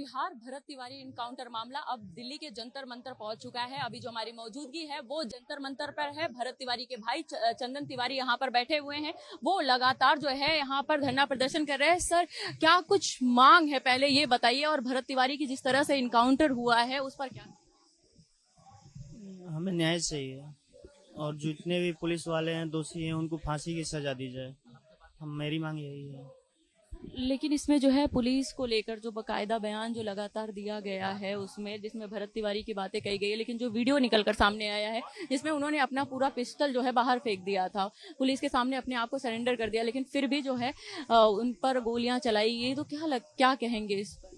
Bihar Bharat Tiwari encounter मामला अब दिल्ली के जंतर मंतर पहुंच चुका है। अभी जो हमारी मौजूदगी है वो जंतर मंतर पर है। भरत तिवारी के भाई चंदन तिवारी यहाँ पर बैठे हुए हैं। वो लगातार जो है यहाँ पर धरना प्रदर्शन कर रहे हैं। सर, क्या कुछ मांग है, पहले ये बताइए। और भरत तिवारी की जिस तरह से इनकाउंटर हुआ है उस पर क्या? हमें न्याय चाहिए और जितने भी पुलिस वाले हैं, दोषी हैं, उनको फांसी की सजा दी जाए। मेरी मांग यही है। लेकिन इसमें जो है पुलिस को लेकर जो बकायदा बयान जो लगातार दिया गया है उसमें, जिसमें भरत तिवारी की बातें कही गई है, लेकिन जो वीडियो निकलकर सामने आया है जिसमें उन्होंने अपना पूरा पिस्टल जो है बाहर फेंक दिया था, पुलिस के सामने अपने आप को सरेंडर कर दिया, लेकिन फिर भी जो है उन पर गोलियां चलाई गई। तो क्या कहेंगे इस पर?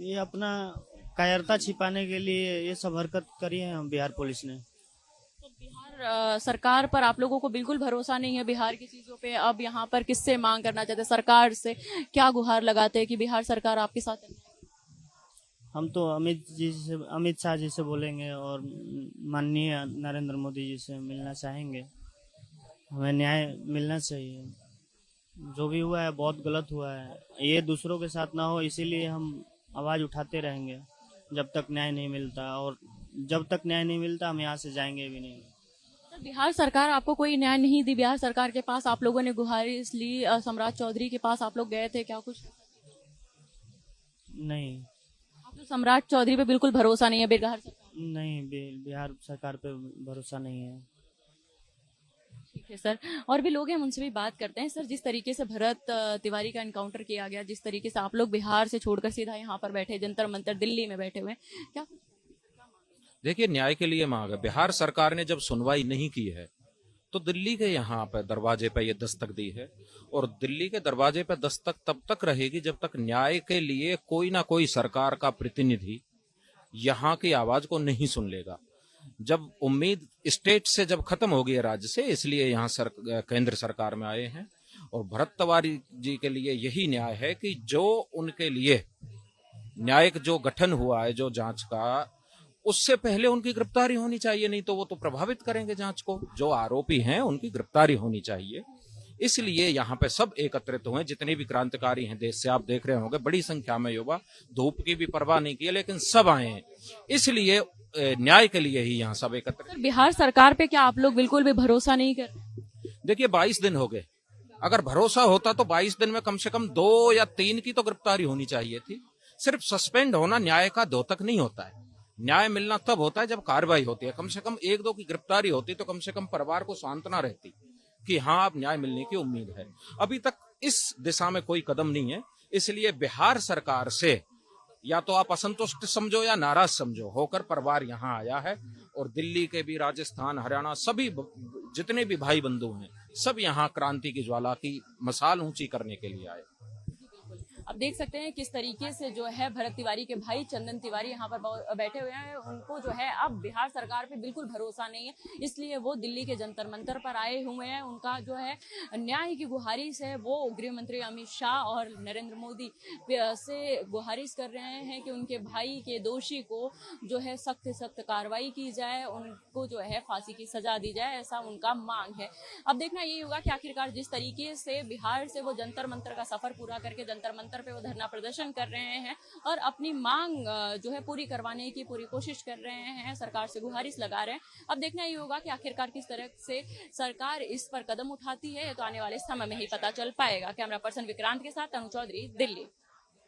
ये अपना कायरता छिपाने के लिए ये सब हरकत करी है बिहार पुलिस ने। तो बिहार सरकार पर आप लोगों को बिल्कुल भरोसा नहीं है बिहार की चीजों पे? अब यहाँ पर किससे मांग करना चाहते हैं? सरकार से क्या गुहार लगाते हैं कि बिहार सरकार आपके साथ है? हम तो अमित शाह जी से बोलेंगे और माननीय नरेंद्र मोदी जी से मिलना चाहेंगे। हमें न्याय मिलना चाहिए। जो भी हुआ है बहुत गलत हुआ है। ये दूसरों के साथ ना हो, इसीलिए हम आवाज उठाते रहेंगे जब तक न्याय नहीं मिलता। और जब तक न्याय नहीं मिलता हम यहाँ से जाएंगे भी नहीं। तो बिहार सरकार आपको कोई न्याय नहीं दी? बिहार सरकार के पास आप लोगों ने गुहारिश ली, सम्राट चौधरी के पास आप लोग गए थे, क्या कुछ? नहीं, आप लोग सम्राट चौधरी पे बिल्कुल भरोसा नहीं है बिहार सरकार? नहीं, बिहार सरकार पे भरोसा नहीं है। ठीक है सर, और भी लोग हैं, हम उनसे भी बात करते हैं। सर, जिस तरीके से भरत तिवारी का एनकाउंटर किया गया, जिस तरीके से आप लोग बिहार से छोड़कर सीधा यहाँ पर बैठे, जंतर मंतर दिल्ली में बैठे हुए हैं, क्या? देखिए, न्याय के लिए मांग है। बिहार सरकार ने जब सुनवाई नहीं की है तो दिल्ली के यहाँ पे दरवाजे पे ये दस्तक दी है, और दिल्ली के दरवाजे पे दस्तक तब तक रहेगी जब तक न्याय के लिए कोई ना कोई सरकार का प्रतिनिधि यहाँ की आवाज को नहीं सुन लेगा। जब उम्मीद स्टेट से जब खत्म हो गई है, राज्य से, इसलिए यहाँ केंद्र सरकार में आए हैं। और भरत तिवारी जी के लिए यही न्याय है कि जो उनके लिए न्यायिक जो गठन हुआ है जो जांच का, उससे पहले उनकी गिरफ्तारी होनी चाहिए, नहीं तो वो तो प्रभावित करेंगे जांच को। जो आरोपी हैं उनकी गिरफ्तारी होनी चाहिए। इसलिए यहाँ पे सब एकत्रित हुए, जितने भी क्रांतिकारी हैं देश से। आप देख रहे होंगे बड़ी संख्या में युवा, धूप की भी परवाह नहीं की, लेकिन सब आए हैं। इसलिए न्याय के लिए ही यहाँ सब एकत्रित। बिहार सरकार पे क्या आप लोग बिल्कुल भी भरोसा नहीं कर? देखिए, 22 दिन हो गए। अगर भरोसा होता तो 22 दिन में कम से कम 2 या 3 की तो गिरफ्तारी होनी चाहिए थी। सिर्फ सस्पेंड होना न्याय का द्योतक नहीं होता है। न्याय मिलना तब होता है जब कार्रवाई होती है। कम से कम 1-2 की गिरफ्तारी होती तो कम से कम परिवार को सांत्वना रहती कि हाँ, अब न्याय मिलने की उम्मीद है। अभी तक इस दिशा में कोई कदम नहीं है। इसलिए बिहार सरकार से या तो आप असंतुष्ट समझो या नाराज समझो होकर परिवार यहाँ आया है। और दिल्ली के भी, राजस्थान, हरियाणा, सभी जितने भी भाई बंधु हैं, सब यहाँ क्रांति की ज्वाला की मसाल ऊंची करने के लिए आए। अब देख सकते हैं किस तरीके से जो है भरत तिवारी के भाई चंदन तिवारी यहाँ पर बैठे हुए हैं। उनको जो है अब बिहार सरकार पे बिल्कुल भरोसा नहीं है, इसलिए वो दिल्ली के जंतर मंतर पर आए हुए हैं। उनका जो है न्याय की गुहारिश है, वो गृह मंत्री अमित शाह और नरेंद्र मोदी से गुहारिश कर रहे हैं कि उनके भाई के दोषी को जो है सख्त से सख्त कार्रवाई की जाए, उनको जो है फांसी की सजा दी जाए, ऐसा उनका मांग है। अब देखना यही होगा कि आखिरकार जिस तरीके से बिहार से वो जंतर मंतर का सफर पूरा करके जंतर मंतर पे वो धरना प्रदर्शन कर रहे हैं और अपनी मांग जो है पूरी करवाने की पूरी कोशिश कर रहे हैं, सरकार से गुहारिश लगा रहे हैं। अब देखना ये होगा कि आखिरकार किस तरह से सरकार इस पर कदम उठाती है, ये तो आने वाले समय में ही पता चल पाएगा। कैमरा पर्सन विक्रांत के साथ तनु चौधरी, दिल्ली।